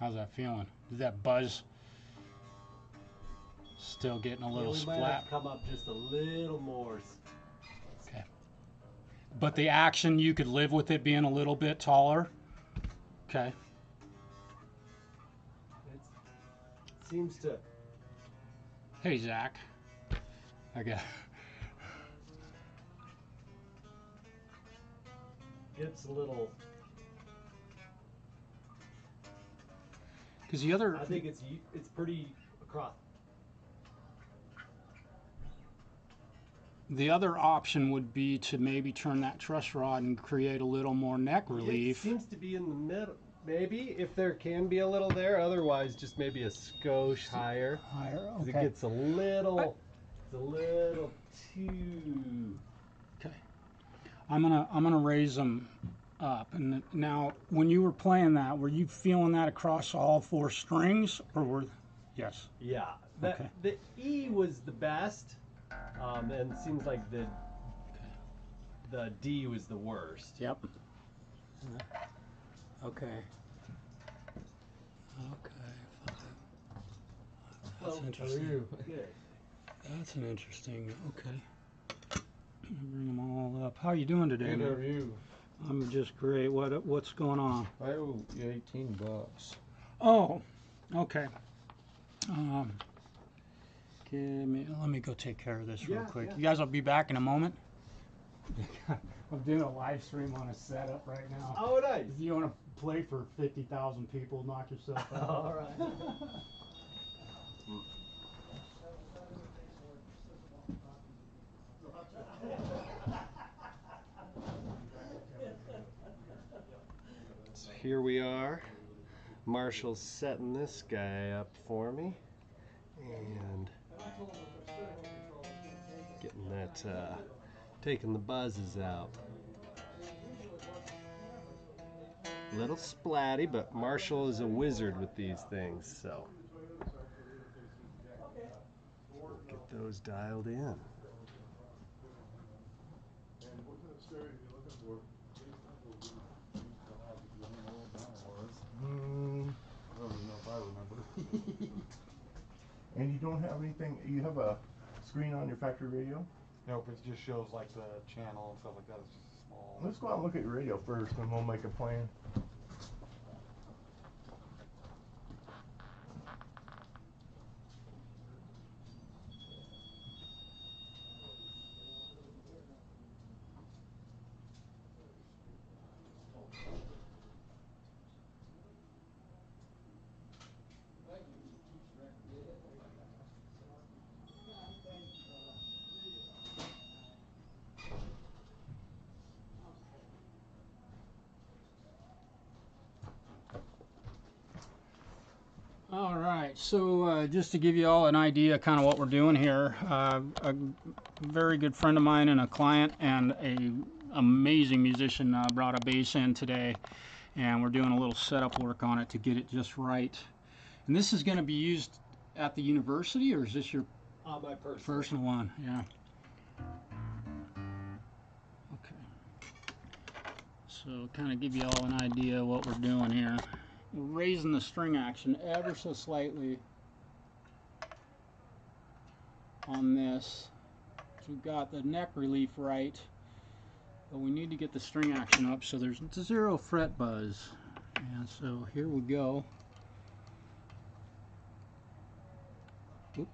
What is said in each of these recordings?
How's that feeling? Did that buzz? Still getting a little we might splat. have to come up just a little more. Okay. But the action, you could live with it being a little bit taller. Okay. It seems to. Hey, Zach. Okay. Gets a little. Because the other. I think it's pretty across. The other option would be to maybe turn that truss rod and create a little more neck relief. It seems to be in the middle. Maybe if there can be a little there. Otherwise, just maybe a skosh higher. Higher. Okay. It gets a little. It's a little too. Okay. I'm gonna raise them up. And now, when you were playing that, were you feeling that across all 4 strings, or were? Yes. Yeah. Okay. The E was the best, and it seems like the D was the worst. Yep. Okay. That's interesting. That's an interesting. Okay. Bring them all up. How are you doing today, man? How are you? I'm just great. What's going on? I owe you $18. Oh, okay. Let me go take care of this real quick. Yeah. You guys will be back in a moment. I'm doing a live stream on a setup right now. Oh, nice. If you want to play for 50,000 people, knock yourself out. All right. So here we are. Marshall's setting this guy up for me, and getting that, taking the buzzes out. Little splatty, but Marshall is a wizard with these things, so we'll get those dialed in. I don't even know if I remember. And you don't have anything, you have a screen on your factory radio? Nope, it just shows like the channel and stuff like that. It's just small. Let's go out and look at your radio first, and we'll make a plan. All right, so just to give you all an idea kind of what we're doing here, a very good friend of mine and a client and a amazing musician brought a bass in today, and we're doing a little setup work on it to get it just right. And this is going to be used at the university, or is this your My personal one? Yeah. Okay. So kind of give you all an idea of what we're doing here. We're raising the string action ever so slightly on this. So we've got the neck relief right, but we need to get the string action up so there's 0 fret buzz. And so here we go. Oop.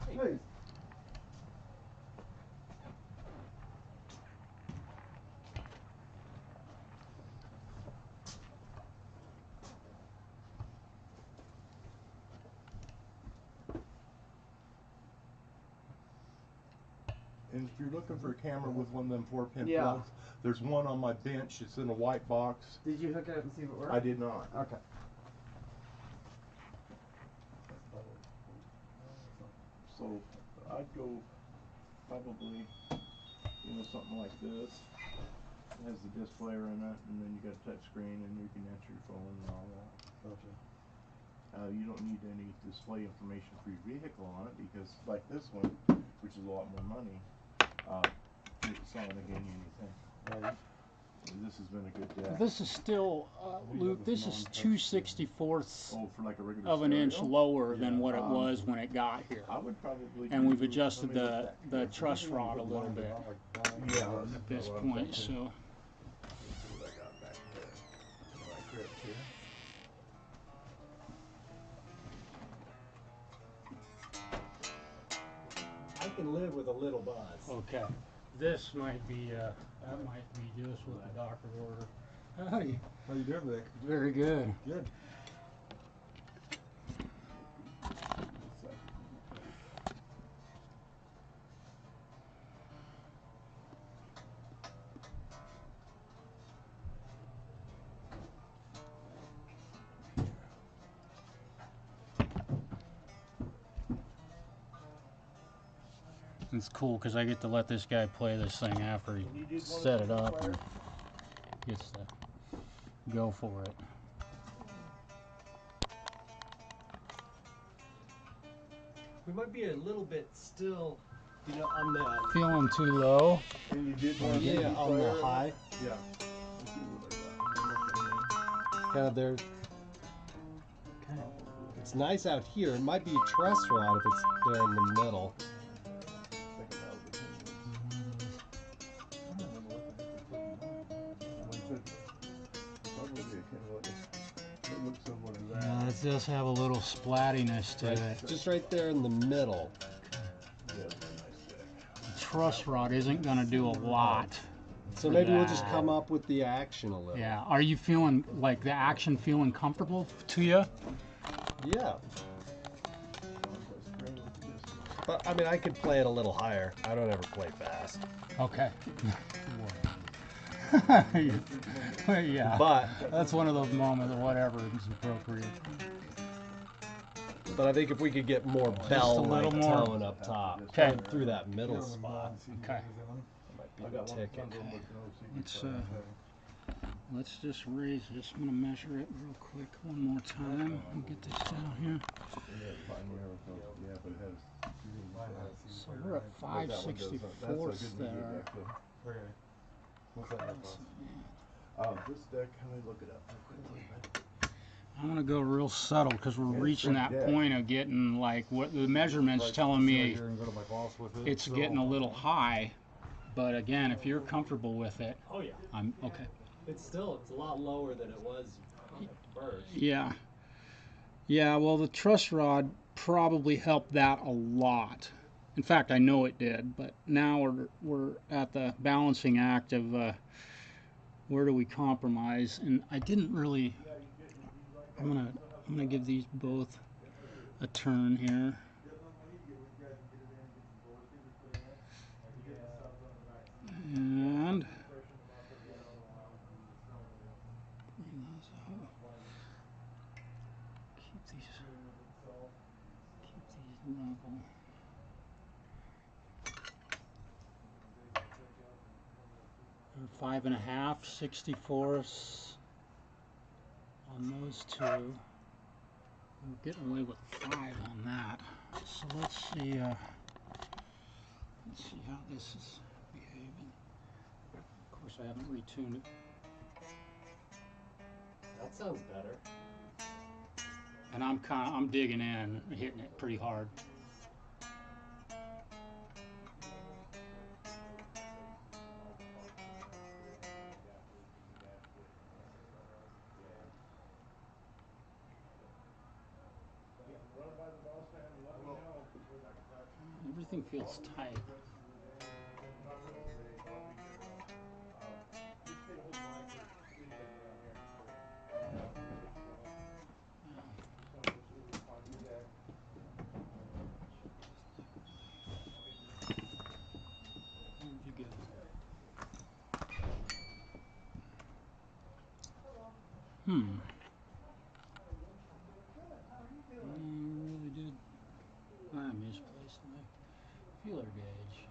Hey. And if you're looking for a camera with one of them 4-pin plugs, there's one on my bench. It's in a white box. Did you hook it up and see if it worked? I did not. Okay. So I'd go probably, something like this. has the display in it, and then you got a touch screen, and you can answer your phone and all that. Gotcha. You don't need any display information for your vehicle on it because, like this one, which is a lot more money, it's not going to gain you anything. Right. This has been a good deck. This is still, Luke, this is 2/64ths Oh, for like a regular of an inch stereo? lower than Yeah, what it was when it got here. I would probably. And we've do- adjusted let me look the back here. truss rod a little bit Yeah, at this that's what I'm point, thinking. so. Let's see what I got back there. My crypt here. I can live with a little buzz. Okay. This might be, that might be just what the doctor ordered. Howdy. How you doing, Vic? Very good. Good. It's cool because I get to let this guy play this thing after he set it up and gets to go for it. We might be a little bit still, you know, on the Feeling too low? And you did want yeah on the high. Yeah. Kind of there. It's nice out here. It might be a truss rod if it's there in the middle. Yeah, it does have a little splattiness to it. Just right there in the middle. The truss rod isn't going to do a lot. So maybe we'll just come up with the action a little. Yeah. Are you feeling like the action feeling comfortable to you? Yeah. But I mean, I could play it a little higher. I don't ever play fast. Okay. Yeah. But That's one of those moments or whatever is appropriate. I think if we could get more a bell-like little more. tone up top, Okay. through that middle spot, Okay. might be the ticket. Let's just raise this. I'm gonna measure it real quick one more time. We'll get this down here. So we're at 5/64ths there. Okay. What's that look like? This deck, how many look it up real quickly? I'm gonna go real subtle because we're Yeah, reaching that pretty dead. point of getting like what the measurement's telling me Here and go to my boss with it, it's so- getting a little high. But again, if you're comfortable with it, Oh yeah. I'm okay. It's a lot lower than it was at first. Yeah. Yeah, well, the truss rod probably helped that a lot. In fact, I know it did, but now we're at the balancing act of where do we compromise? And I didn't really. I'm gonna give these both a turn here. And bring those up. Keep these level. They're 5.5, 64ths on those two. We're getting away with 5 on that. So let's see how this is behaving. Of course, I haven't retuned it. That sounds better. And I'm digging in, hitting it pretty hard. Everything feels tight. Where'd you go? Really did. I misplaced my feeler gauge.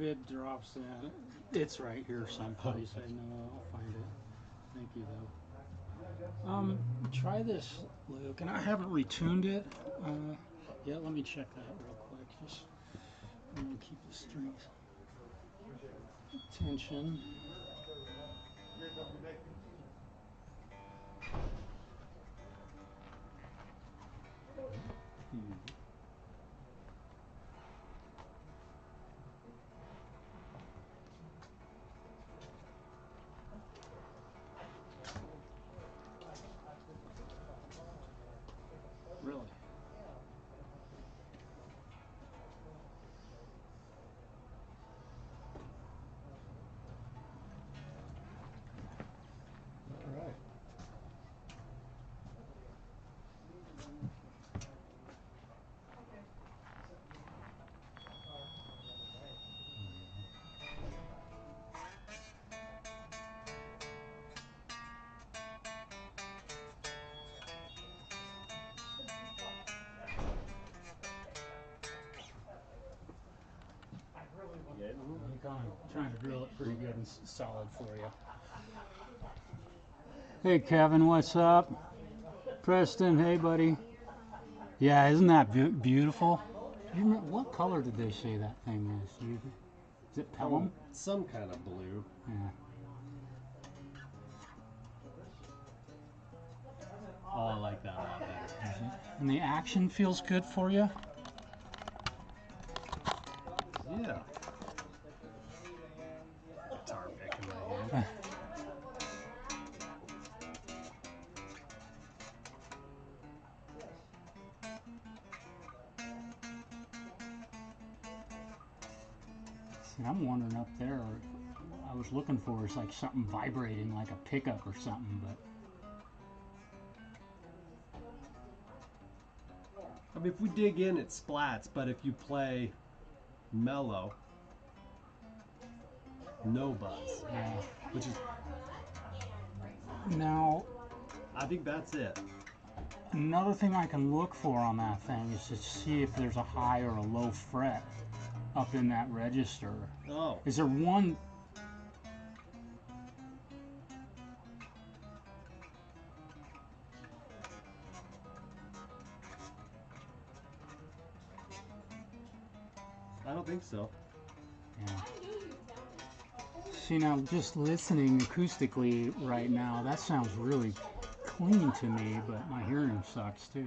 fib drops in. It's right here someplace. I know. I'll find it. Thank you, though. Try this, Luke. And I haven't retuned it. Yeah, let me check that real quick. Just I'm gonna keep the strings tension. Really? All right. I'm trying to drill it pretty good and solid for you. Hey Kevin, what's up? Preston, hey buddy. Yeah, isn't that beautiful? Do you remember, what color did they say that thing is? Is it Pelham? Some kind of blue. Yeah. Oh, I like that a lot better. And the action feels good for you? Yeah. Guitar pick in my hand. See, I'm wondering up there, I was looking for is like something vibrating, like a pickup or something, but I mean, if we dig in, it splats, but if you play mellow, no buzz. yeah. Which is, Now, I think that's it. another thing I can look for on that thing is to see if there's a high or a low fret up in that register. Oh, Is there one? I don't think so. Yeah. See, now just listening acoustically right now, that sounds really clean to me, but my hearing sucks too.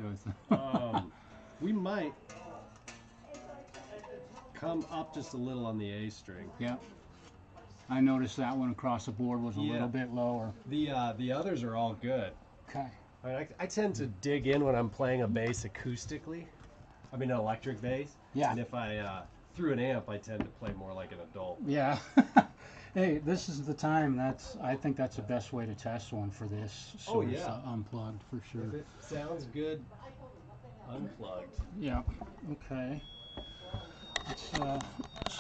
We might come up just a little on the A string. Yep. I noticed that one across the board was a Yeah. little bit lower. The others are all good. Okay. I mean, I tend to dig in when I'm playing a bass acoustically. I mean, an electric bass. Yeah. And if I through an amp, I tend to play more like an adult. Yeah. Hey, this is the time. I think that's the best way to test one for this sort yeah. of unplugged for sure. If it sounds good unplugged. Yeah. Okay. So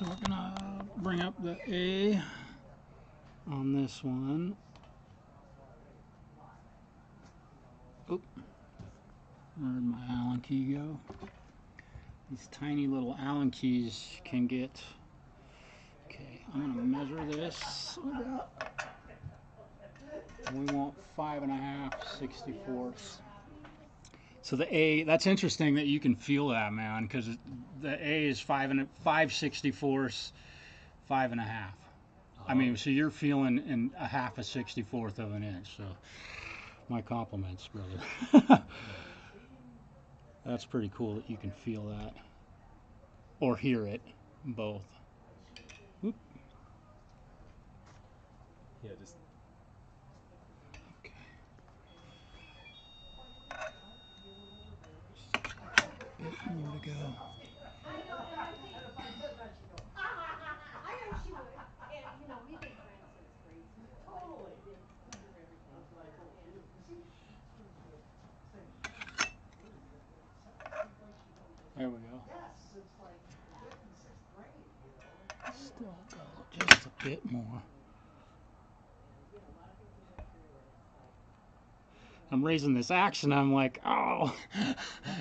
we're gonna bring up the A on this one. Oop. Where'd my Allen key go? These tiny little Allen keys can get. Okay, I'm gonna measure this. We want 5.5 64ths. So the A, that's interesting that you can feel that, man, because the A is 5 64ths, 5.5. I mean, so you're feeling in a half a 64th of an inch. So my compliments, brother. That's pretty cool that you can feel that or hear it, both. Whoop. Yeah, just Okay. Bit more to go. There we go. Still go just a bit more. I'm raising this action. I'm like, oh,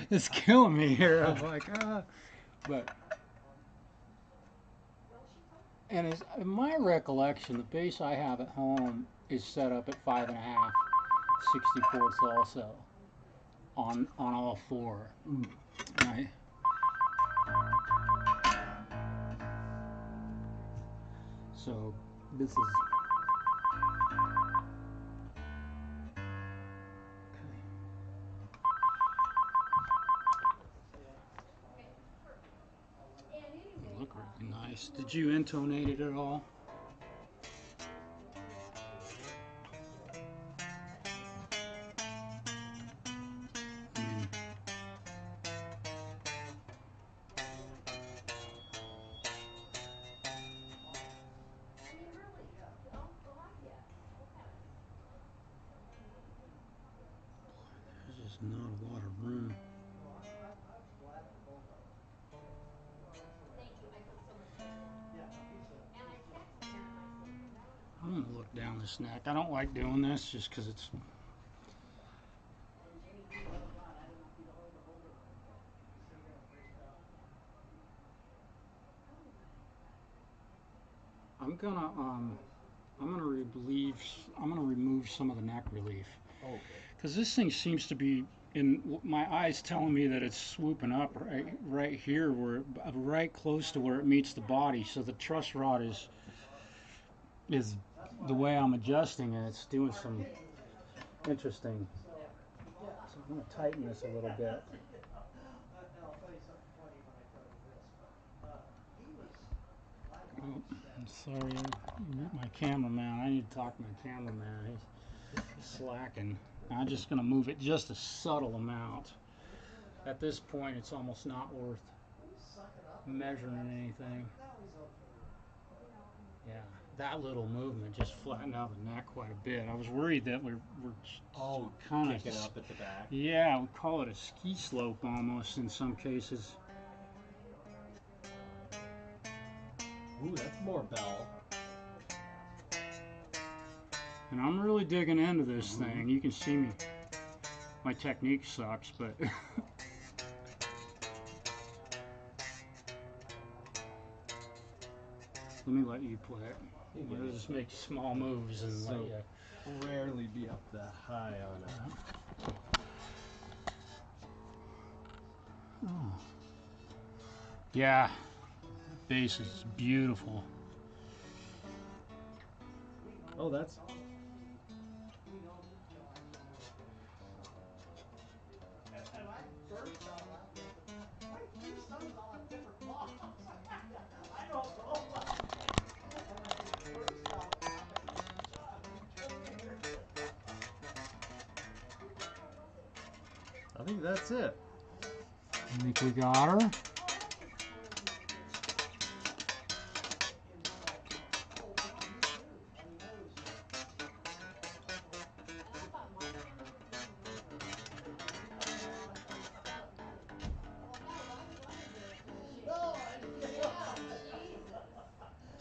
it's killing me here. I'm like, but And as in my recollection, the bass I have at home is set up at 5.5, 64ths also on all four. Right. So this is look really nice. Did you intonate it at all? There's just not a lot of room. I'm gonna look down this neck. I don't like doing this just because it's. I'm gonna remove some of the neck relief. Okay. Because this thing seems to be in my eyes telling me that it's swooping up right here, where right close to where it meets the body. So the truss rod is the way I'm adjusting it. It's doing some interesting. So I'm going to tighten this a little bit. Oh, I'm sorry, my cameraman. I need to talk to my cameraman. He's slacking. I'm just going to move it just a subtle amount. At this point, it's almost not worth measuring anything. Yeah, that little movement just flattened out the neck quite a bit. I was worried that we're kind of kicking up at the back. Yeah, we call it a ski slope almost in some cases. Ooh, that's more bell. And I'm really digging into this thing. You can see me. My technique sucks, but let me let you play it. We'll just make small moves and let you. Rarely be up that high on it. Oh. Yeah, the bass is beautiful. Oh, that's. I think that's it. I think we got her.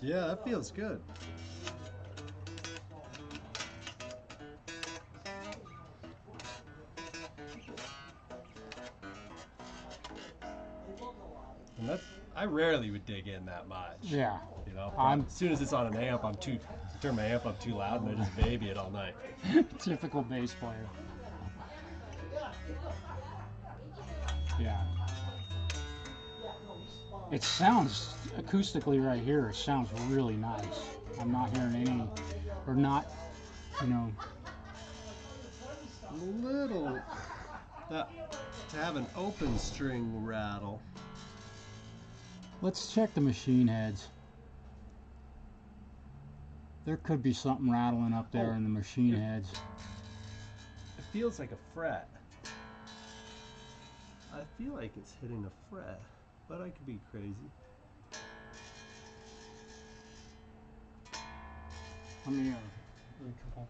Yeah, that feels good. And that's, I rarely would dig in that much. Yeah. You know, as soon as it's on an amp, I turn my amp up too loud and I just baby it all night. Typical bass player. Yeah. It sounds acoustically right here. It sounds really nice. I'm not hearing any, or not, you know. A little, to have an open string rattle. Let's check the machine heads. There could be something rattling up there in the machine heads. It feels like a fret. I feel like it's hitting a fret, but I could be crazy. Let me come on.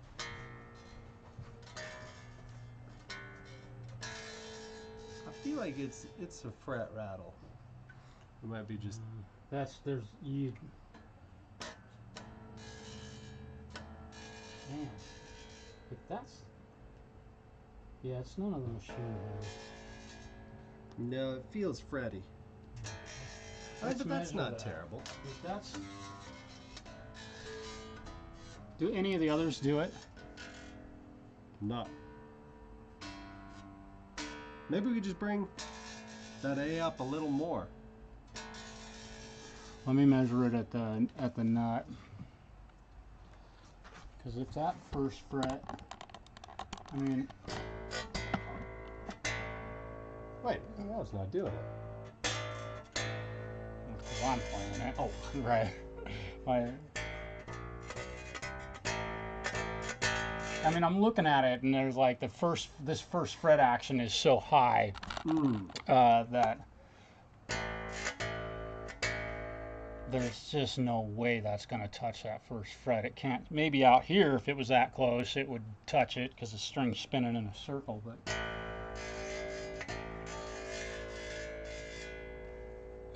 I feel like it's a fret rattle. It might be just. There's you. Man, if that's. Yeah, it's none of the machine heads. No, it feels fretty. But that's not terrible. If that's Do any of the others do it? No. Maybe we just bring that A up a little more. Let me measure it at the nut. Because if that first fret, I mean, Wait, no, it's not doing it. because I'm playing it. Oh, right. I mean, I'm looking at it, and there's like this first fret action is so high that there's just no way that's going to touch that first fret. It can't. Maybe out here, if it was that close, it would touch it because the string's spinning in a circle. But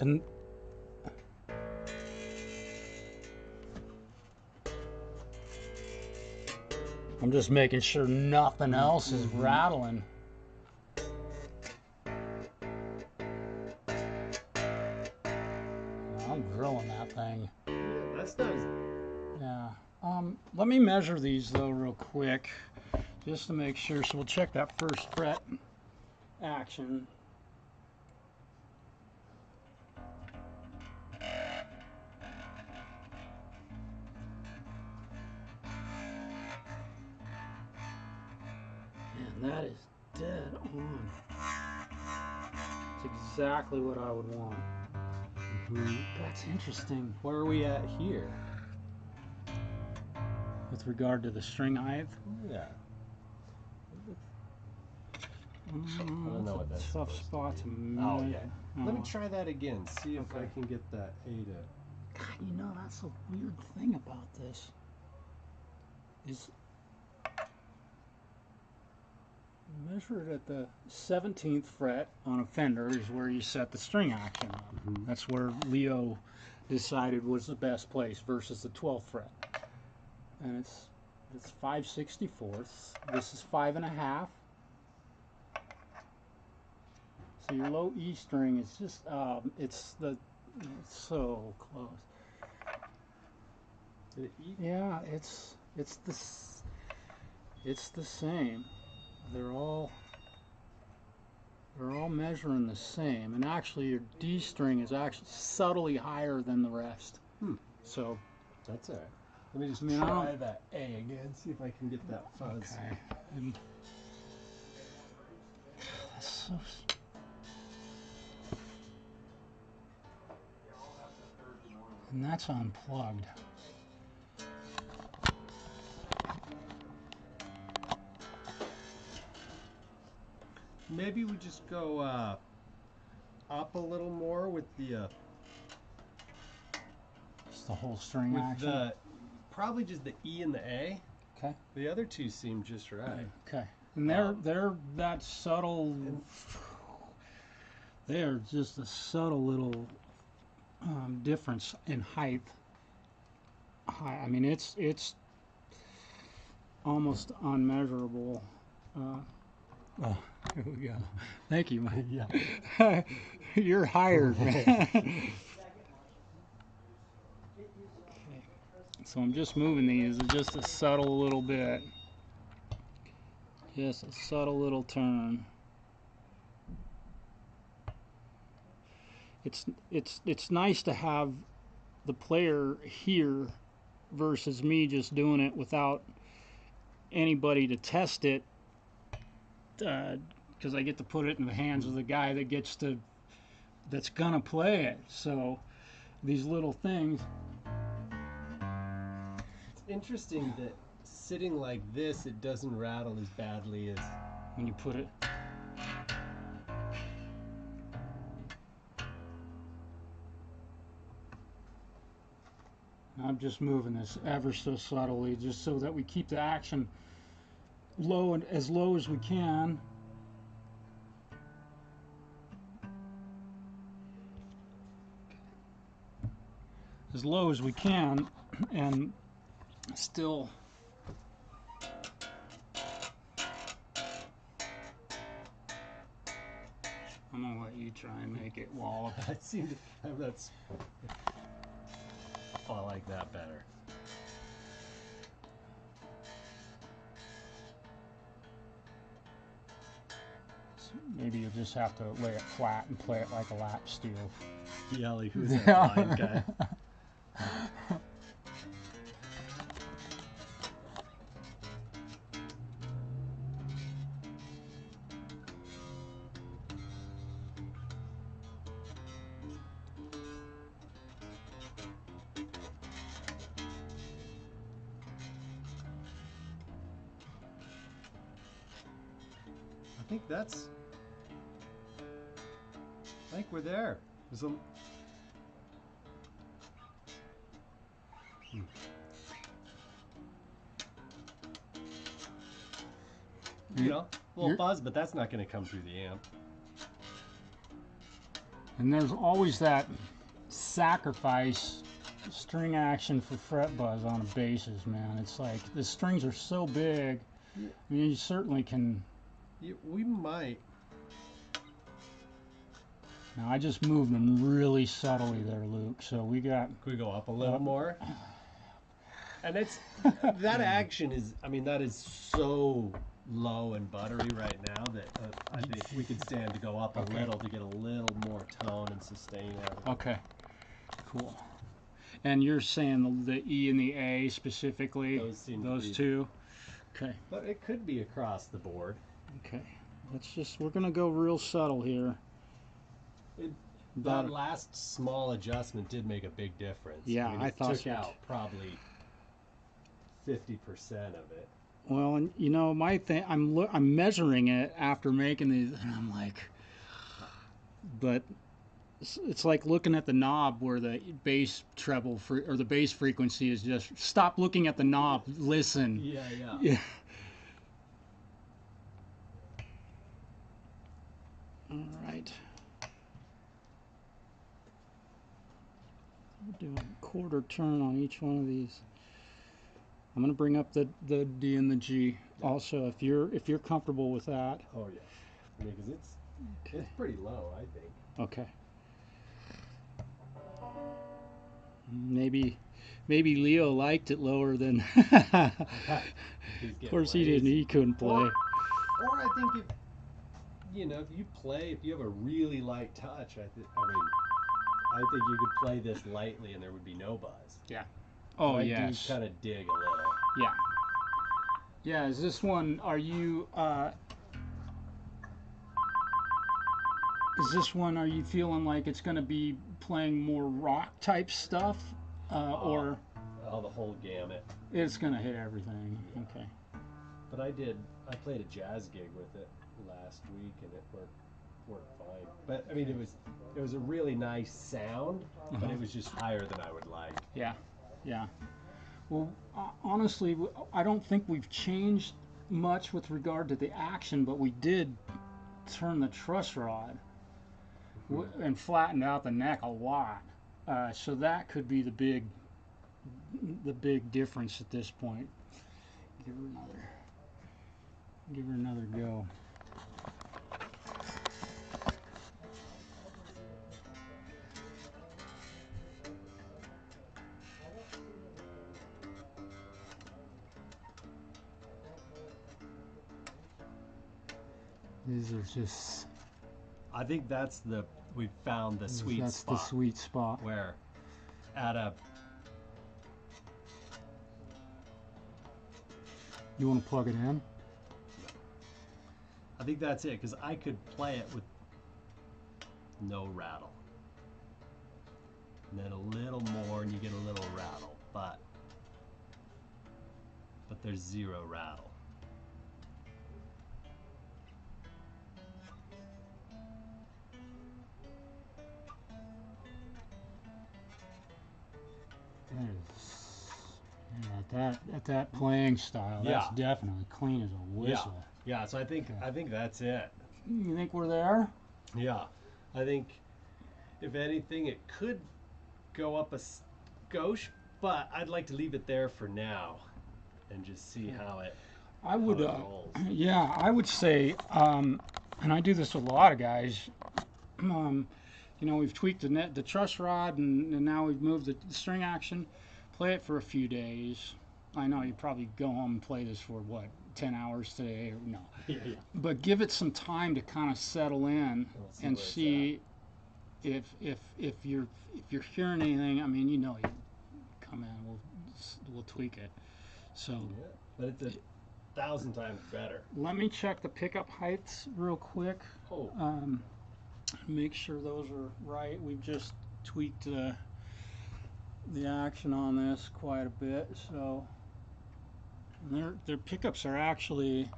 and I'm just making sure nothing else is rattling. I'm drilling that thing. Yeah, that's not. Yeah. Let me measure these though real quick, just to make sure. So we'll check that first fret action. Man, that is dead on. It's exactly what I would want. That's interesting. Where are we at here? With regard to the string height? Yeah. I don't know what that's tough supposed to spot to be. measure. Oh yeah. Let me Oh. try that again. See if I Okay. can get that A to. God, you know, that's a weird thing about this. Is measure it at the 17th fret on a Fender is where you set the string action up. That's where Leo decided was the best place versus the 12th fret. And it's 5/64. This is 5.5. So your low E string is just it's so close. Did it eat? Yeah, it's the same. They're all measuring the same, and actually your D string is actually subtly higher than the rest. So That's alright. Let me just I mean, try that A again. See if I can get that fuzz. okay. That's so. And that's unplugged. Maybe we just go up a little more with the It's the whole string action. probably just the E and the A. Okay. The other two seem just right. Okay. And they're that subtle. They're just a subtle little difference in height. I mean, it's almost unmeasurable. Oh, here we go. Thank you, Mike. Yeah. You're hired, man. Okay. So I'm just moving these just a subtle little bit. Just a subtle little turn. It's nice to have the player here versus me just doing it without anybody to test it, because I get to put it in the hands of the guy that's gonna play it. So these little things. It's interesting that sitting like this, it doesn't rattle as badly as When you put it. I'm just moving this ever so subtly, just so that we keep the action low and as low as we can. As low as we can, and still. I'm gonna let you try and make it wallop. I seem to have that. Oh, I like that better. maybe you'll just have to lay it flat and play it like a lap steel. Yelly, who's that blind guy? I think we're there. There's a... You know, a little buzz, but that's not going to come through the amp. And there's always that sacrifice string action for fret buzz on a basses, man. It's like the strings are so big. I mean, you certainly can. We might. Now I just moved them really subtly there, Luke. So we got. Could we go up a little more? And it's that action is. I mean, that is so low and buttery right now that I think we could stand to go up a little to get a little more tone and sustain out of it. Okay. Cool. And you're saying the E and the A specifically? Those seem those two? Okay. But it could be across the board. Okay. We're going to go real subtle here. That last small adjustment did make a big difference. Yeah, I mean, I thought took so. out probably 50% of it. Well, and you know, my thing, I'm measuring it after making these, and I'm like, but it's like looking at the knob where the bass treble or the bass frequency is just stop looking at the knob, listen. Yeah. All right. We're doing a quarter turn on each one of these. I'm going to bring up the D and the G also if you're comfortable with that. Oh yeah. I mean, because it's pretty low, I think. Okay. Maybe Leo liked it lower than. Of course he didn't. He couldn't play. Or I think if you have a really light touch, I think you could play this lightly and there would be no buzz. Yeah. Oh, I yes. do kind of dig a little. Yeah. Yeah, is this one, are you feeling like it's going to be playing more rock type stuff? Or the whole gamut. It's going to hit everything. Yeah. Okay. But I played a jazz gig with it last week and it worked fine. But I mean, it was a really nice sound, but it was just higher than I would like. Yeah. Yeah. Well, honestly, I don't think we've changed much with regard to the action, but we did turn the truss rod and flattened out the neck a lot. So that could be the big difference at this point. Give her another go. These are just. I think we found the sweet spot. That's the sweet spot. Where You want to plug it in? I think that's it, because I could play it with no rattle. And then a little more and you get a little rattle, but there's zero rattle. At that playing style, that's definitely clean as a whistle. Yeah. So I think that's it. You think we're there? Yeah, I think if anything, it could go up a skosh, but I'd like to leave it there for now and just see how it. I would. Rolls. Yeah, I would say, and I do this with a lot of guys. We've tweaked the truss rod, and now we've moved the string action. Play it for a few days. I know you probably go home and play this for what, 10 hours today or no. Yeah, yeah. But give it some time to kind of settle in We'll see and where it's see if you're hearing anything. I mean, you come in, we'll tweak it. So Yeah, but it's 1,000 times better. let me check the pickup heights real quick. Oh, Make sure those are right. We've just tweaked the action on this quite a bit, so their pickups are actually,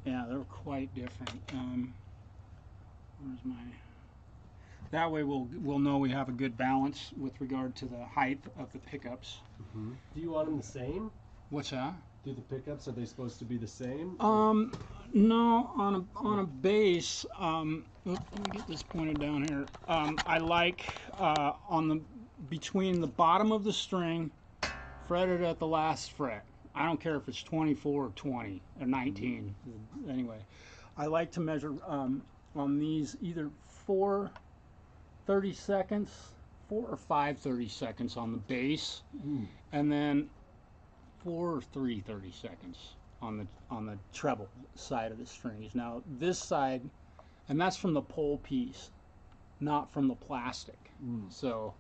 yeah, they're quite different. Where's my? That way we'll know we have a good balance with regard to the height of the pickups. do you want them the same? What's that? Do the pickups, are they supposed to be the same? No, on a bass. Let me get this pointed down here. I like on the between the bottom of the string, fretted at the last fret. I don't care if it's 24 or 20 or 19. Anyway, I like to measure on these either 4 30-seconds, 4 or 5 30-seconds on the bass, and then 4 or 3 30-seconds on the treble side of the strings. Now this side, and that's from the pole piece, not from the plastic. So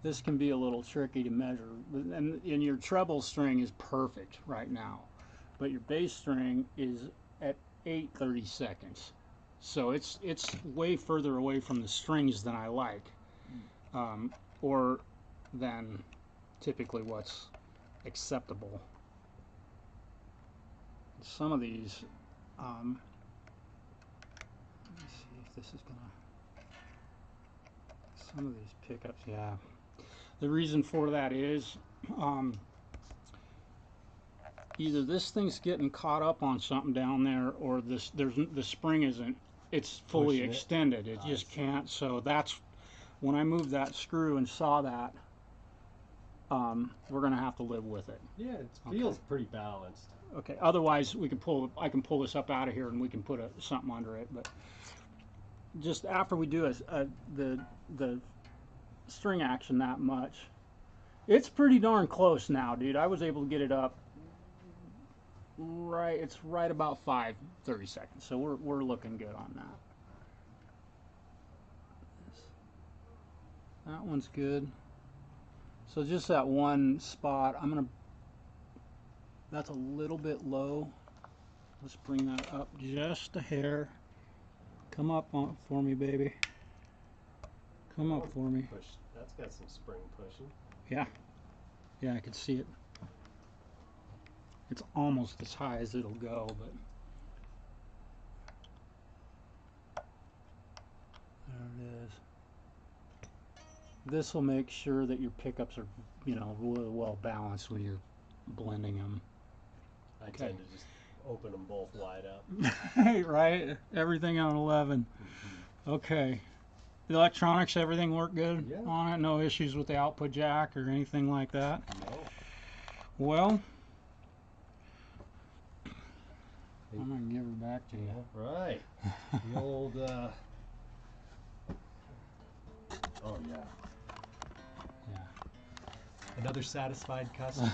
this can be a little tricky to measure. And your treble string is perfect right now, but your bass string is at 8 30-seconds. So it's way further away from the strings than I like, or than typically what's acceptable. Some of these, let me see if this is gonna, some of these pickups, yeah. The reason for that is, either this thing's getting caught up on something down there, or the spring isn't, it's fully Pushing it. extended. It just can't. So that's when I moved that screw and saw that, we're gonna have to live with it. Yeah, it feels pretty balanced. Okay. Otherwise, I can pull this up out of here and we can put something under it. But just after we do the string action that much, it's pretty darn close now, dude. I was able to get it up. Right, it's right about 5 30-seconds. So we're looking good on that. That one's good. So just that one spot, that's a little bit low. Let's bring that up just a hair. Come up for me, baby. Come up for me. Push. That's got some spring pushing. Yeah. Yeah, I can see it. It's almost as high as it'll go, but there it is. This will make sure that your pickups are, really well balanced when you're blending them. I tend to just open them both wide up. Right? Everything on 11. Okay. The electronics, everything work good on it? No issues with the output jack or anything like that? No. Well, I'm going to give her back to you. Right. The old, oh yeah. Yeah. Another satisfied customer.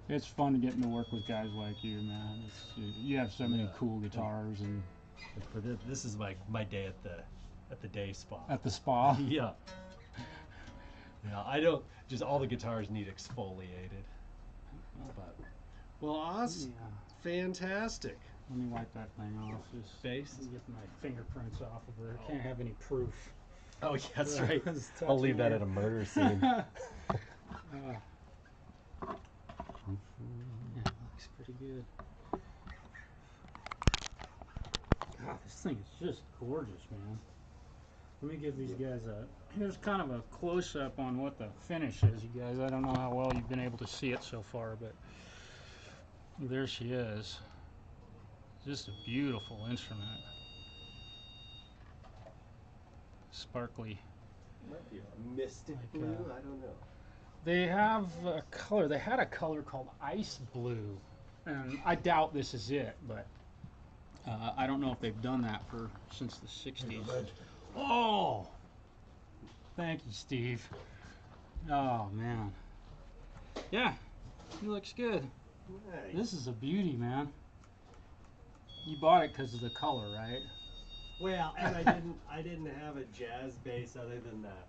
It's fun getting to work with guys like you, man. You have so many cool guitars and This is my day at the day spa. at the spa. Yeah. Yeah, I don't. Just all the guitars need exfoliated. But, well, awesome. Yeah. Fantastic. Let me wipe that thing off. Just Face. get my fingerprints off of her. Can't have any proof. Oh, yeah, that's right. It's I'll leave that touching at a murder scene. Yeah, looks pretty good. God, this thing is just gorgeous, man. Let me give these guys here's kind of a close-up on what the finish is, you guys. I don't know how well you've been able to see it so far, but there she is. Just a beautiful instrument. Sparkly. Might be a mystic Like, blue. I don't know. They have a color. They had a color called ice blue, and I doubt this is it, but I don't know if they've done that since the 60s. Oh, Thank you, Steve. Oh man. Yeah, he looks good. Nice. This is a beauty, man. You bought it because of the color, right? Well, and I didn't have a jazz bass other than that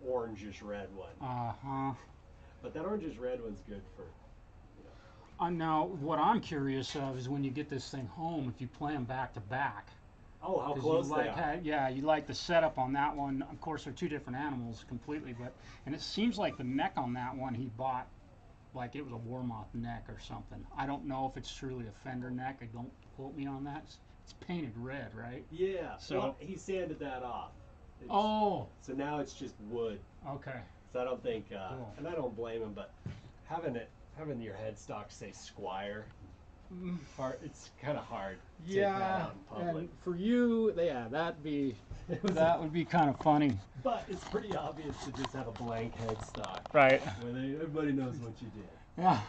orangish red one. Uh-huh. But that orangish red one's good for. Now, what I'm curious of is when you get this thing home, if you play them back to back. Oh, how 'Cause close you they like are. yeah, you like the setup on that one. Of course, they're two different animals completely, but and it seems like the neck on that one he bought like it was a warmoth neck or something. I don't know if it's truly a fender neck. I don't quote me on that. It's painted red, right? Yeah. So- Well, he sanded that off. It's- Oh, So now it's just wood. okay. So I don't think, Cool. and I don't blame him, but having your headstock say Squire, it's kind of hard. To take that Yeah, out in public. and for you, yeah, that would be kind of funny, But it's pretty obvious to just have a blank headstock. right? Where everybody knows what you did. Yeah.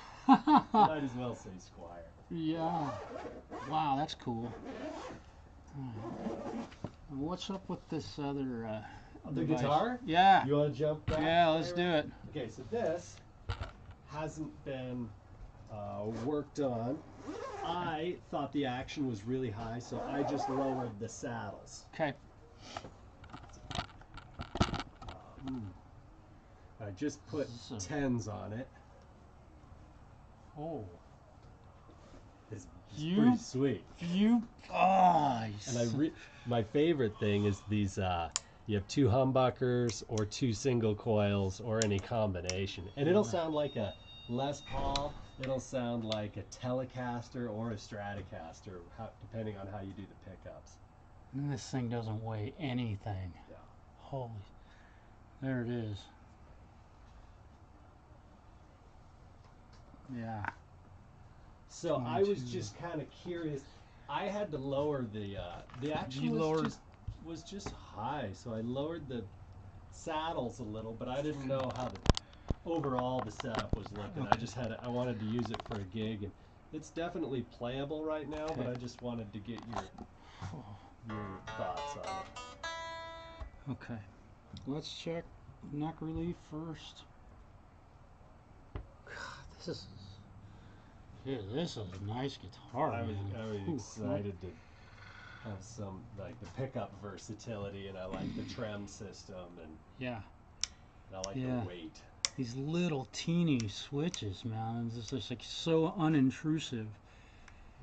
Might as well say Squire. Yeah. Wow, that's cool. What's up with this other The device? guitar? Yeah. You want to jump back? Yeah, let's do it. Okay, so this hasn't been worked on. I thought the action was really high, so I just lowered the saddles. Okay. I just put So- 10s on it. Oh. It's You- pretty sweet. And My favorite thing is these. You have two humbuckers or two single coils or any combination, and it'll sound like a Les Paul. It'll sound like a Telecaster or a Stratocaster, depending on how you do the pickups. this thing doesn't weigh anything. Yeah. Holy. There it is. Yeah. So I was 22. just kind of curious. I had to lower the action You lowered- was just high, so I lowered the saddles a little, but I didn't know how overall the setup was looking. I wanted to use it for a gig, and it's definitely playable right now, but Okay. I just wanted to get your thoughts on it. Okay. Let's check neck relief first. God, this is a nice guitar, I was man. Ooh, excited to have some like the pickup versatility, and I like the trem system, and Yeah. I like Yeah. the weight. These little teeny switches, man. It's just like so unintrusive.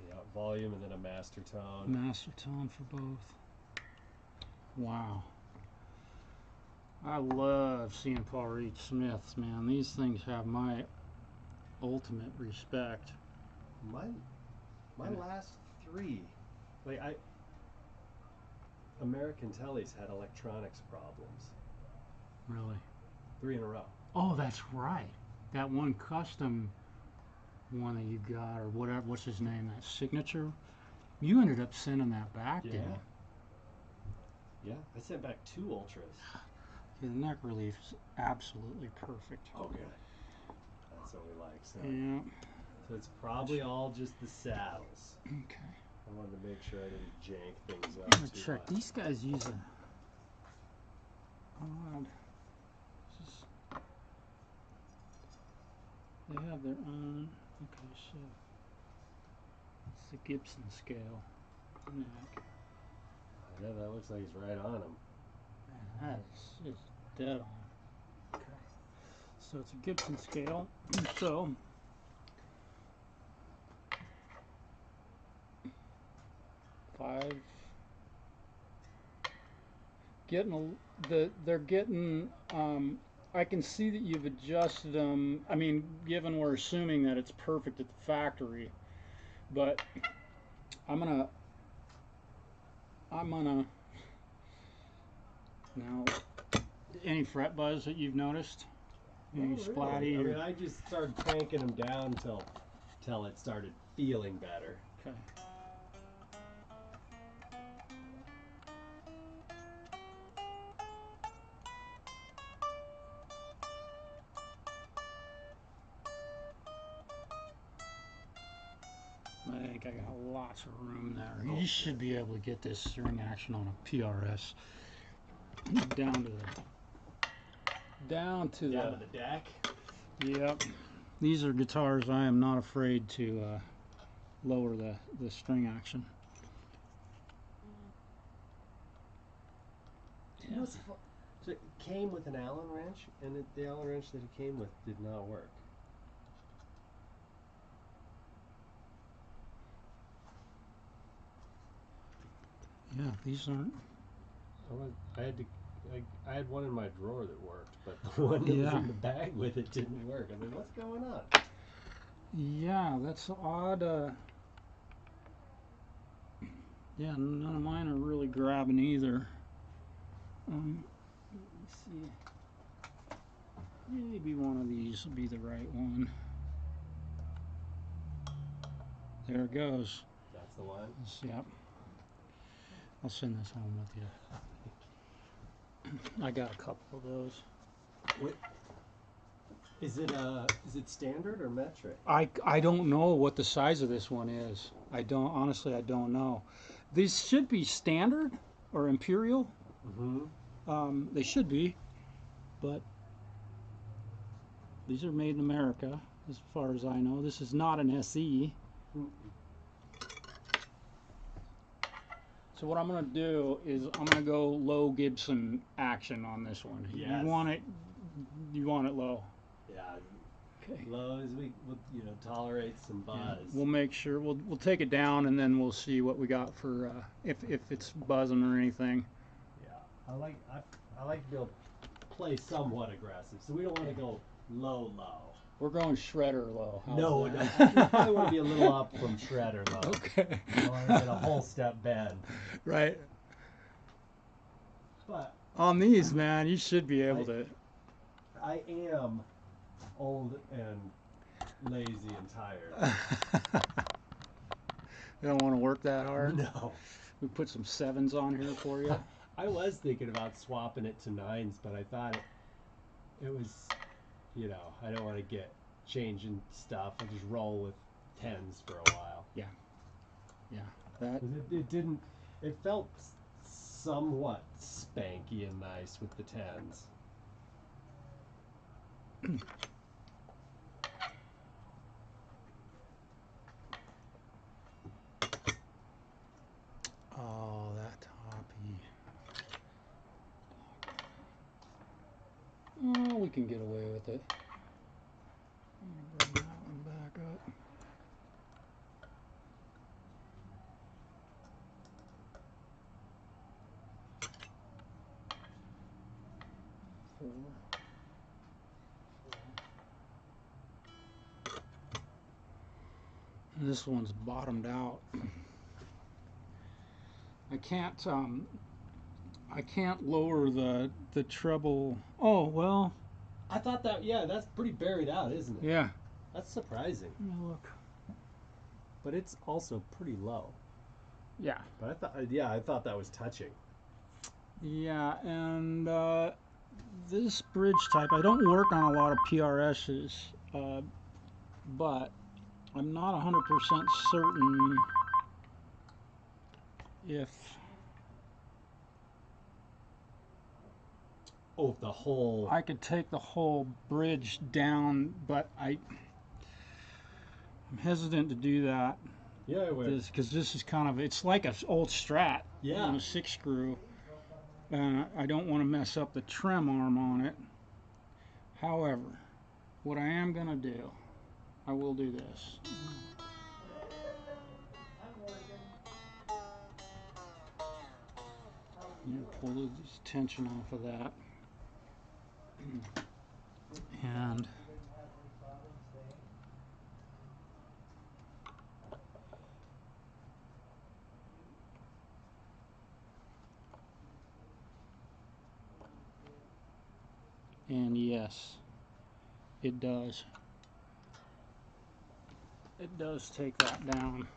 Yeah, volume and then a master tone. Master tone for both. Wow. I love seeing Paul Reed Smiths, man. These things have my ultimate respect. My Yeah. last three, like American Telly's had electronics problems. Really. 3 in a row. Oh, that's right. That one custom one that you got, or whatever, what's his name, that signature? You ended up sending that back, didn't you? Yeah, I sent back 2 ultras. Yeah, the neck relief is absolutely perfect. Okay. That's what we like. So, Yeah. so it's probably all just the saddles. Okay. I wanted to make sure I didn't jank things up I'm gonna too check. much. These guys use a odd. They have their own. Okay, so it's the Gibson scale. Neck. Yeah, that looks like it's right on them. Man, that's dead on. Okay. So it's a Gibson scale. So five. They're getting. I can see that you've adjusted them. I mean, given we're assuming that it's perfect at the factory, but I'm gonna now. Any fret buzz that you've noticed? Any Not really. splatty? I or- mean, I just started cranking them down till it started feeling better. Okay. I think I got lots of room there. You should be able to get this string action on a PRS. down to Down to the deck. Yep. These are guitars I am not afraid to lower the string action. You know, so it came with an Allen wrench, and the Allen wrench that it came with did not work. Yeah, these aren't. I had one in my drawer that worked, but the one that was in the bag with it didn't work. I mean, what's going on? Yeah, that's odd. Yeah, none of mine are really grabbing either. Let me see. Maybe one of these will be the right one. There it goes. That's the one. Yep. I'll send this home with you. I got a couple of those. Wait, is it standard or metric? I don't know what the size of this one is. I don't know. These should be standard or imperial. Mm-hmm. They should be, but these are made in America, as far as I know. This is not an SE. So what I'm going to do is I'm going to go low Gibson action on this one. Yes. You want it low. Yeah. Okay. Low as we tolerate some buzz. Yeah, we'll make sure we'll take it down, and then we'll see what we got for if it's buzzing or anything. Yeah. I like to be able to play somewhat aggressive, so we don't want to go low. We're going shredder low. No, I probably want to be a little up from shredder low. Okay. I want to get a whole step bend. Right. But on these, man, you should be able to. I am old and lazy and tired. You don't want to work that hard? No. We put some 7s on here for you. I was thinking about swapping it to 9s, but I thought it was, I don't want to get changing stuff. I'll just roll with 10s for a while. Yeah. Yeah. That. It felt somewhat spanky and nice with the 10s. Oh, that toppy. Oh, we can get away with it. Bring that one back up. This one's bottomed out. I can't lower the treble. Oh, well. I thought that's pretty buried out, isn't it? Yeah. That's surprising. Look. But it's also pretty low. Yeah. But I thought that was touching. Yeah, and this bridge type, I don't work on a lot of PRSs, but I'm not 100% certain if the whole. I could take the whole bridge down, but I'm hesitant to do that. Yeah, because this is kind of, it's like an old Strat. Yeah. 6-screw. I don't want to mess up the trim arm on it. However, what I am going to do, I will do this. Pull the tension off of that. And yes, it does. It does take that down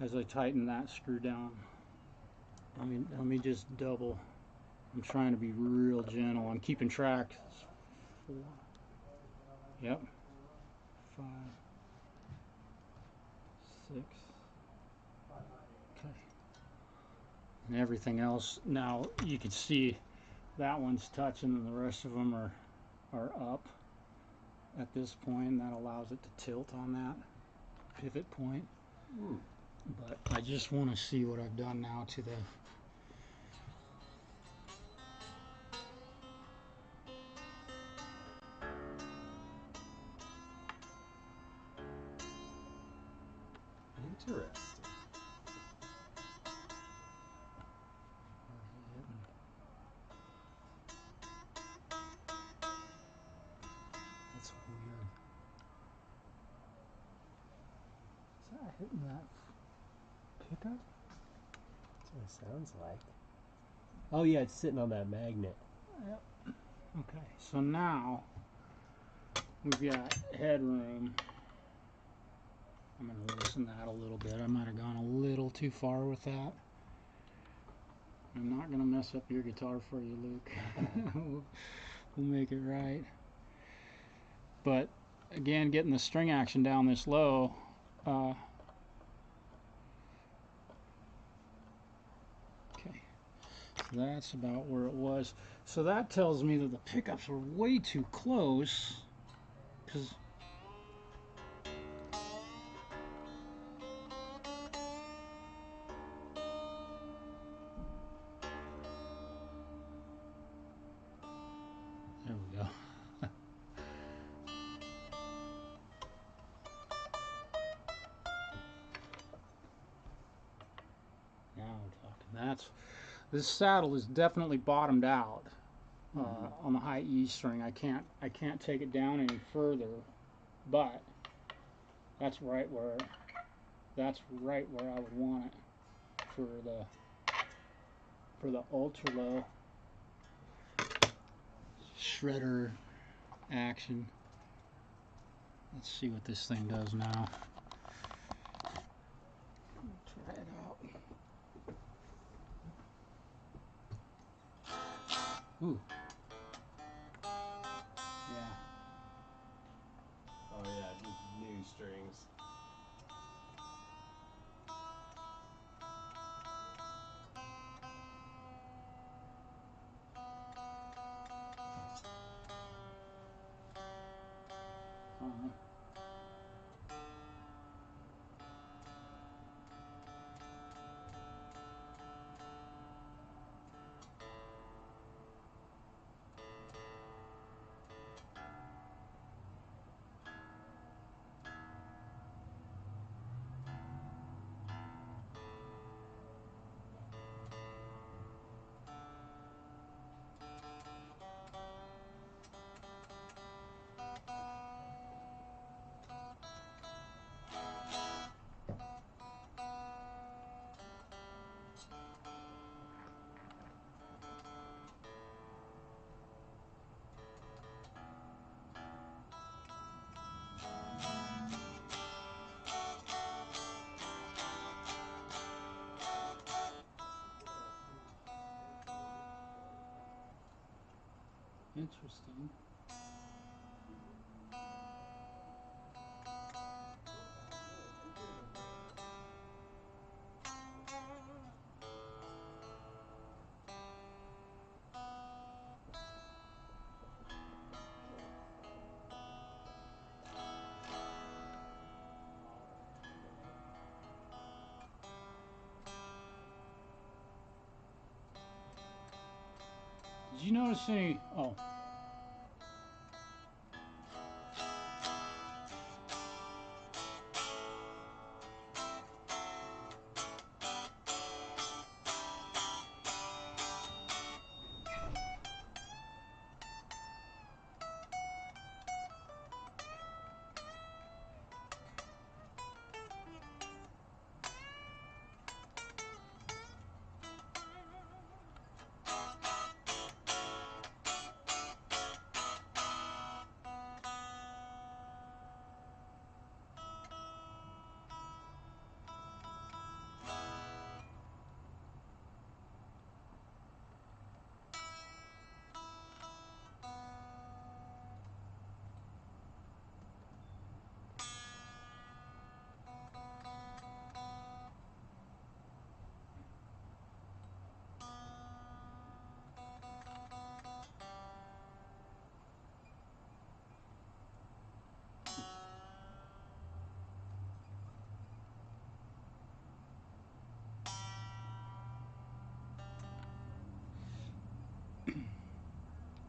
as I tighten that screw down. Let me just double. I'm trying to be real gentle. I'm keeping track. 4. Yep. 5. 6. Okay. and everything else. Now you can see that one's touching and the rest of them are up at this point, and that allows it to tilt on that pivot point. But I just want to see what I've done now to the Interesting. That's weird. Is that hitting that pickup? That's what it sounds like. Oh yeah, it's sitting on that magnet. Yep. Okay, so now we've got headroom. I'm going to loosen that a little bit. I might have gone a little too far with that. I'm not going to mess up your guitar for you, Luke. We'll make it right. But again, getting the string action down this low, okay, so that's about where it was. So that tells me that the pickups were way too close, because there we go. Now we're talking. This saddle is definitely bottomed out on the high E string. I can't take it down any further, but that's right where I would want it for the ultra low shredder action. Let's see what this thing does now. Try it out. Ooh. Yeah. Oh yeah, just new strings. Interesting. Did you notice any? Oh.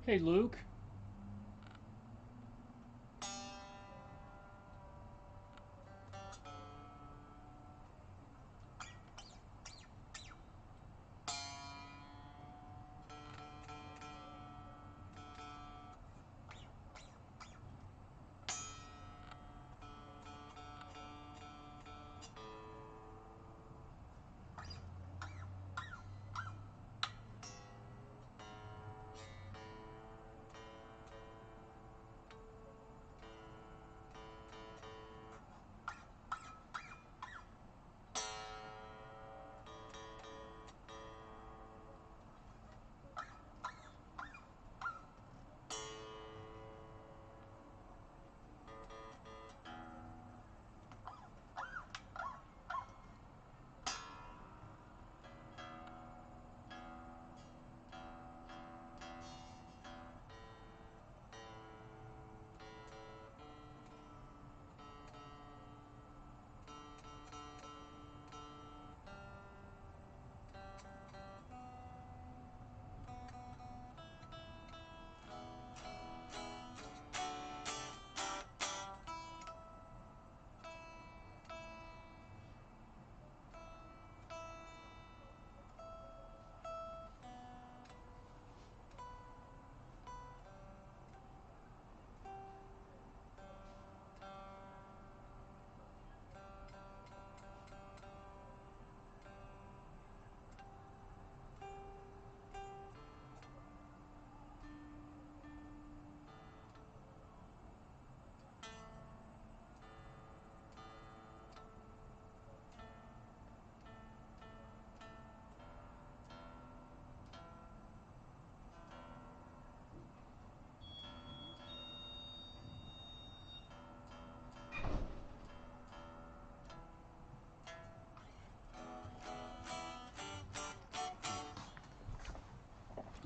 Hey, Luke.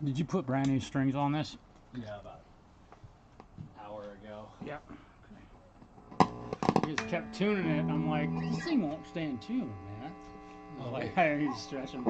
Did you put brand new strings on this? Yeah, about an hour ago. Yep. You just kept tuning it, and I'm like, this thing won't stay in tune, man. I was like, I need to stretch them.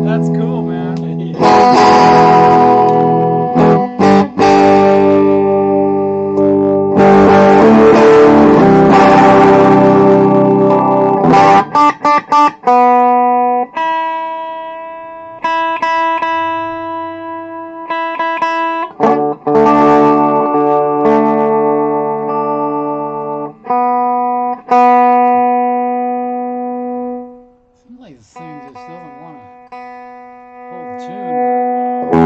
That's cool, man. Seems like this thing just doesn't want to hold tune very well.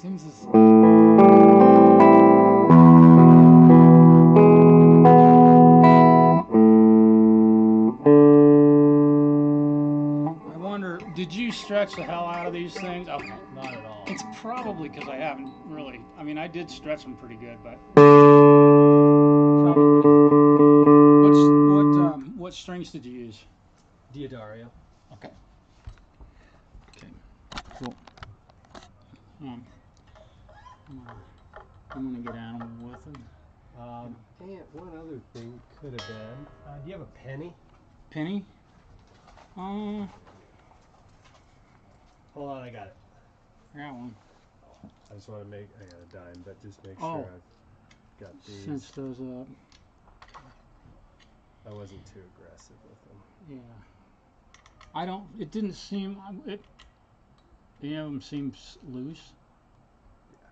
Seems as I wonder, did you stretch the hell out of these things? Oh, no. Not at all. It's probably because I haven't really. I mean, I did stretch them pretty good, but probably. What strings did you use? Diodario. Okay. Okay. Cool. I'm gonna get animal with them. And one other thing could have been. Do you have a penny? Penny. Hold on, I got it. I got one. I just want to make. I got a dime, but just make Oh. sure I've got these. Cinch those up. I wasn't too aggressive with them. Yeah. I don't. It didn't seem. Any of them seems loose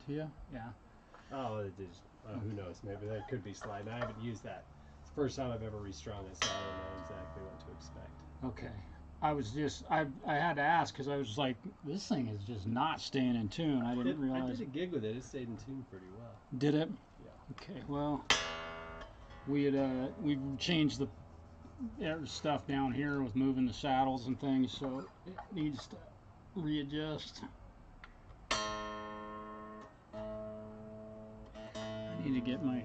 to you? Yeah. Oh, it just, who knows? Maybe that could be sliding. I haven't used that. It's the first time I've ever restrung it, so I don't know exactly what to expect. Okay. I had to ask because I was like, this thing is just not staying in tune. I didn't realize. I did a gig with it. It stayed in tune pretty well. Did it? Yeah. Okay. Well, we changed the stuff down here with moving the saddles and things, so it needs to readjust. I need to get my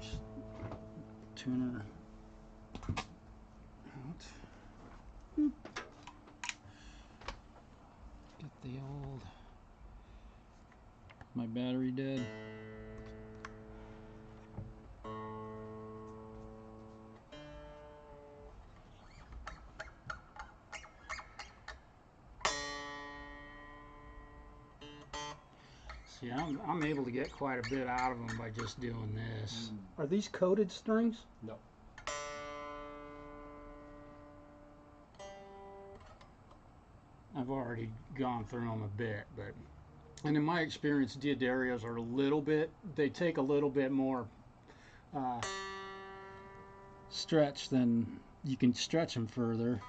tuner out. Get the old. My battery dead. See, I'm able to get quite a bit out of them by just doing this. Are these coated strings? No. I've already gone through them a bit, but and in my experience, D'Addarios are a little bit. They take a little bit more stretch than you can stretch them further.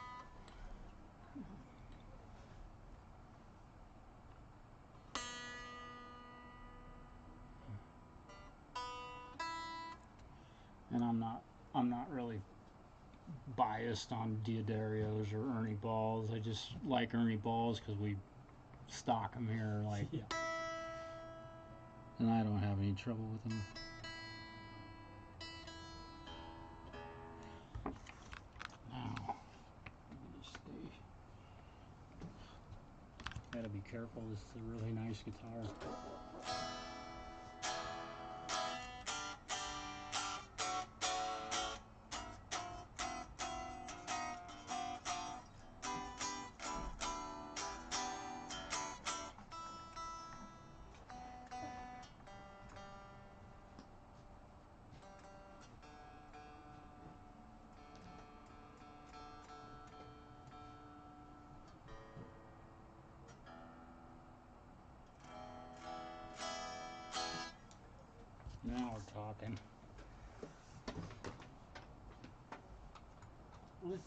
And I'm not really biased on D'Addarios or Ernie balls. I just like Ernie balls because we stock them here, like, Yeah. and I don't have any trouble with them. Now, gotta be careful. This is a really nice guitar. Now we're talking. This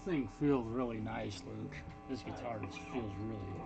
thing feels really nice, Luke. This guitar just feels really.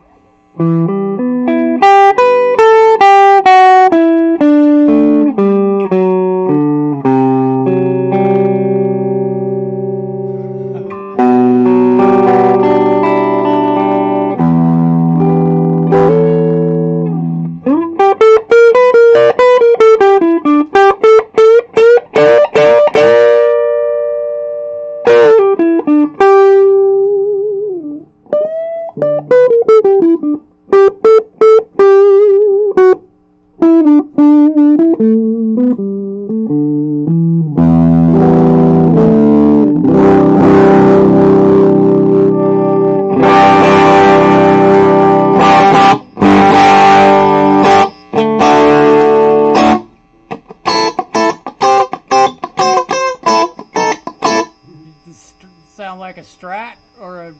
Sound like a Strat or a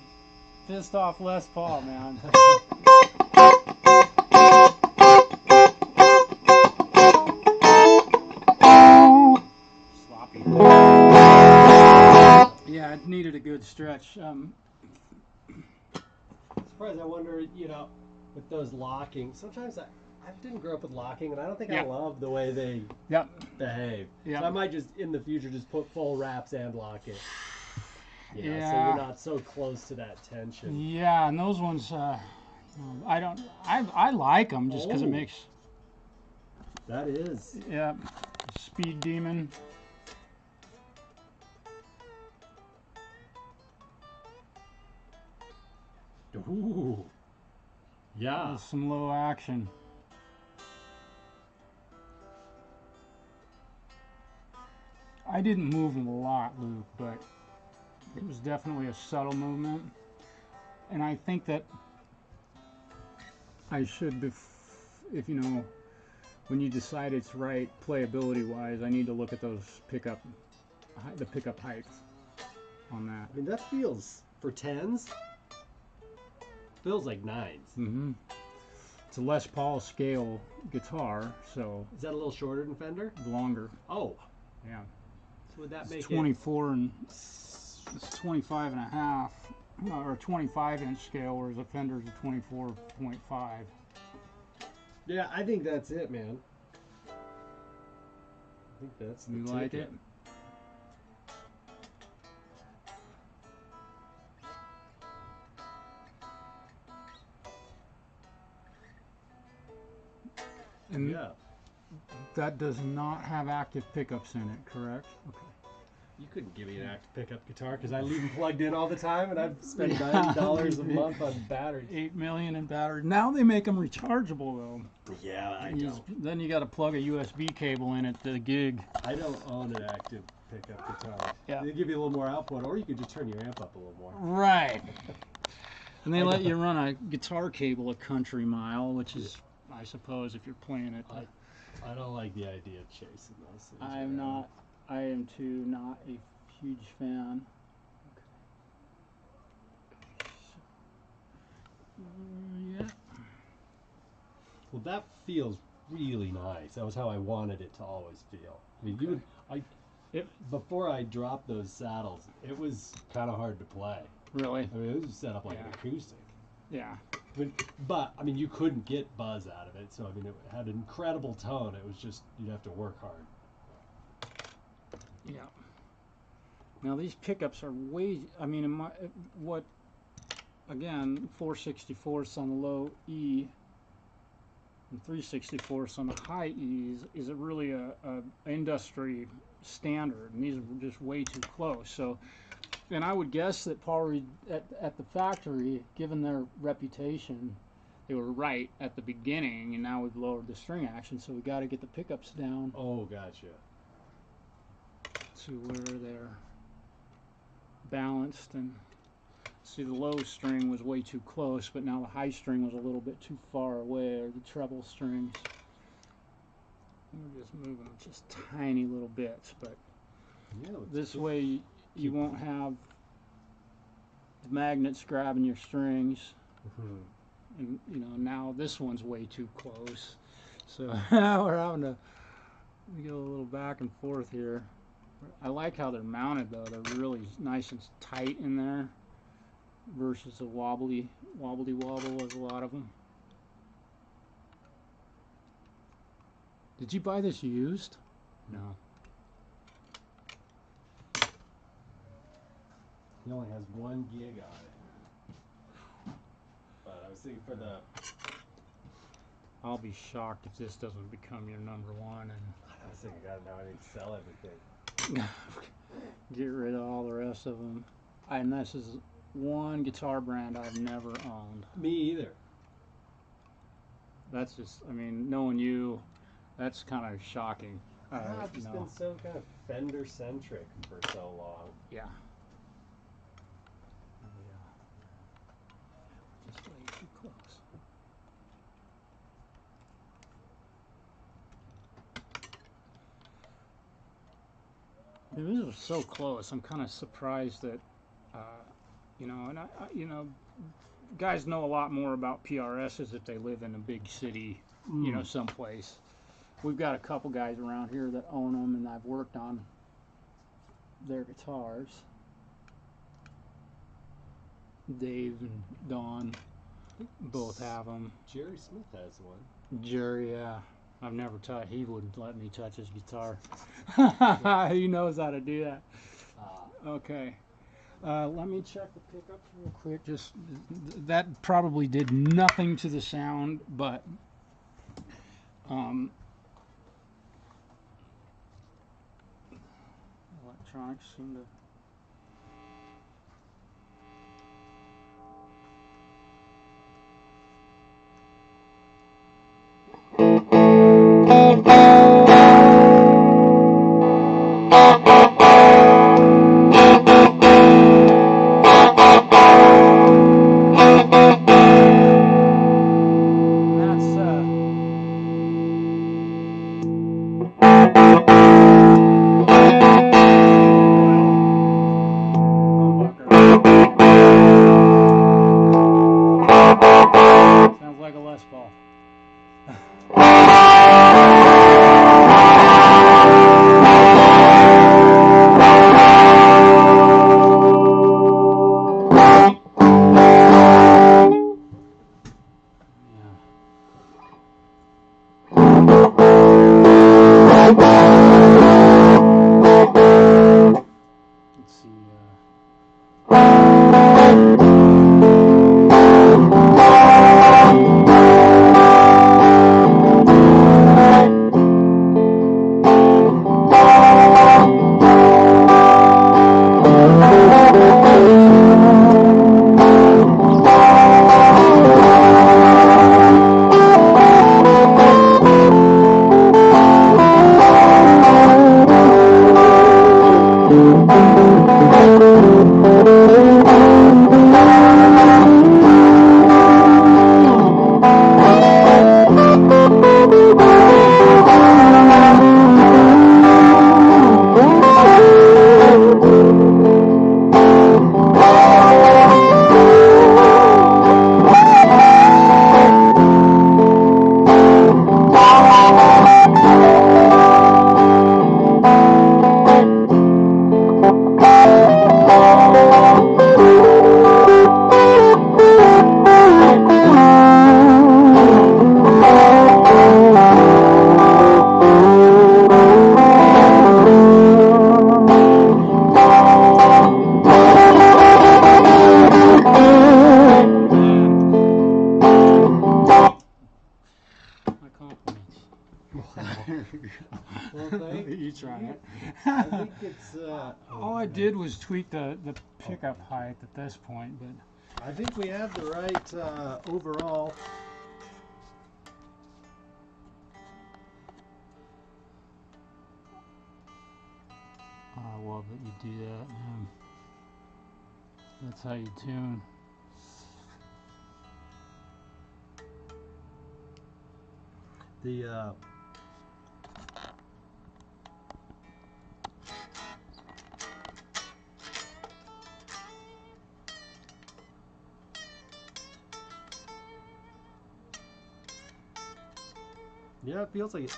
pissed off Les Paul, man. Sloppy. Yeah, it needed a good stretch. Surprised. I wonder, with those locking. Sometimes I didn't grow up with locking, and I don't think I love the way they behave. Yep. So I might just in the future just put full wraps and lock it. So Yeah. you're not so close to that tension. Yeah, and those ones, I like them just because it makes. That is. Yeah, Speed Demon. Ooh. Yeah. There's some low action. I didn't move them a lot, Luke, but it was definitely a subtle movement. And I think that I should, if when you decide it's right, playability-wise, I need to look at those pickup the pickup height on that. I mean, that feels, for 10s, feels like 9s. Mm-hmm. It's a Les Paul scale guitar, so Is that a little shorter than Fender? longer. Oh, Yeah. so would that It's make 24 and it's 25 and a half, or 25-inch scale, whereas a Fender's a 24.5. it? Yeah, I think that's it, man. I think that's the You like ticket. it? And Yeah. that does not have active pickups in it, correct? Okay. You couldn't give me an active pickup guitar because I leave them plugged in all the time, and I've spent Yeah. $90 a month on batteries. 8 million in battery. Now they make them rechargeable though. Yeah, I You don't. Then you got to plug a USB cable in at the gig. I don't own an active pickup guitar. Yeah. They give you a little more output, or you could just turn your amp up a little more. Right. And they I let know. you run a guitar cable a country mile, which is, I suppose, if you're playing it. I don't like the idea of chasing those things. I am around. not. I am too not a huge fan. Yeah. Well, that feels really nice. That was how I wanted it to always feel. I mean, you would. Before I dropped those saddles, it was kind of hard to play. Really. I mean, it was set up like an Yeah. acoustic. Yeah. But I mean, you couldn't get buzz out of it. So I mean, it had an incredible tone. It was just you'd have to work hard. Yeah. Now these pickups are way. I mean, in my what? Again, 4/64ths on the low E and 3/64ths on the high E is it really a industry standard, and these are just way too close. So, and I would guess that probably at the factory, given their reputation, they were right at the beginning, and now we've lowered the string action, so we got to get the pickups down Oh, gotcha. to where they're balanced. And see, the low string was way too close, but now the high string was a little bit too far away, or the treble strings. We're just moving them just tiny little bits, but Yeah. this way you won't have the magnets grabbing your strings. Mhm. And you know, now this one's way too close, so now we're having to go a little back and forth here. I like how they're mounted though. They're really nice and tight in there versus a wobbly wobble as a lot of them. Did you buy this used? No. He only has 1 gig on it. But I was thinking for the. I'll be shocked if this doesn't become your number one I was thinking, God, now I need to sell everything. and get rid of all the rest of them. And this is one guitar brand I've never owned. Me either. That's just, I mean, knowing you, that's kind of shocking. I've just been so kind of Fender centric for so long. Yeah. Just way too close. These are so close. I'm kind of surprised that, you know, and you know, guys know a lot more about PRSs if they live in a big city, you know, someplace. We've got a couple guys around here that own them, and I've worked on their guitars. Dave and Don both have them. Jerry Smith has one. Jerry, yeah. I've never touched. He wouldn't let me touch his guitar. He knows how to do that. Okay. Let me check the pickups real quick. Just that probably did nothing to the sound, but electronics seem to. That's It's All I did was tweak the pickup height at this point, but I think we have the right overall. I love that you do that, man. That's how you tune. The yeah, it feels like it.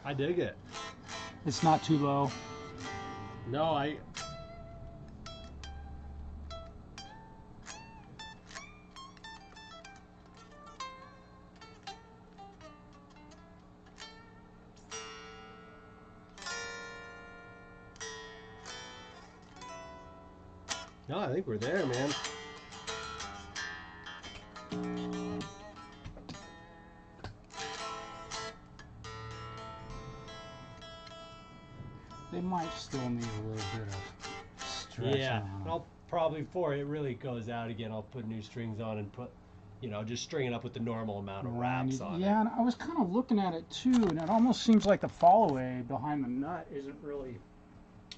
I dig it. It's not too low. No, no, I think we're there, man. They might still need a little bit of stretching Yeah, on 'em. I'll probably before it really goes out again, I'll put new strings on and put, just string it up with the normal amount of wraps on it. Yeah, and I was kind of looking at it too, and it almost seems like the follow-away behind the nut isn't really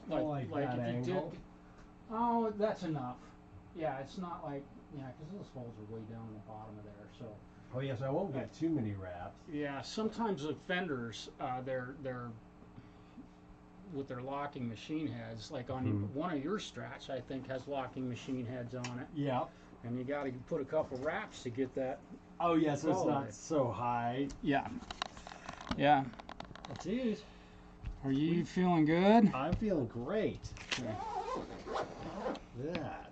Like that if you angle? did. Oh, that's enough. Yeah, it's not like because those holes are way down in the bottom of there. So Oh yes, I won't get too many wraps. yeah, sometimes the fenders, they're with their locking machine heads, like on one of your Strats, I think has locking machine heads on it, Yeah. and you got to put a couple wraps to get that. Oh yeah, so it's Follow not it. so high. Yeah, yeah. That's it. Are you feeling good? I'm feeling great. Okay. That.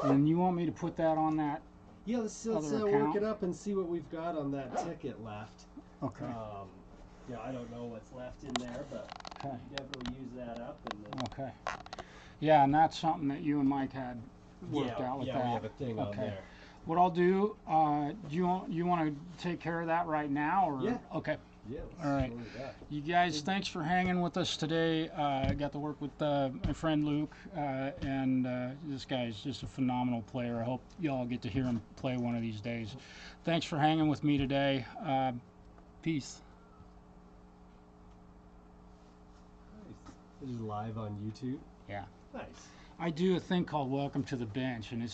And you want me to put that on that? Yeah, let's Other work account? it up and see what we've got on that ticket left. Okay. Yeah, I don't know what's left in there, but Okay. definitely use that up. And then, Okay. Yeah, and that's something that you and Mike had worked out with yeah, that. we have a thing on Okay. there. What I'll do, do you want to take care of that right now, or Yeah. okay? Yeah. Let's All right. go with that. You guys, thanks for hanging with us today. I got to work with my friend Luke, and this guy's just a phenomenal player. I hope y'all get to hear him play one of these days. Thanks for hanging with me today. Peace. Nice. This is live on YouTube. Yeah. Nice. I do a thing called Welcome to the Bench, and it's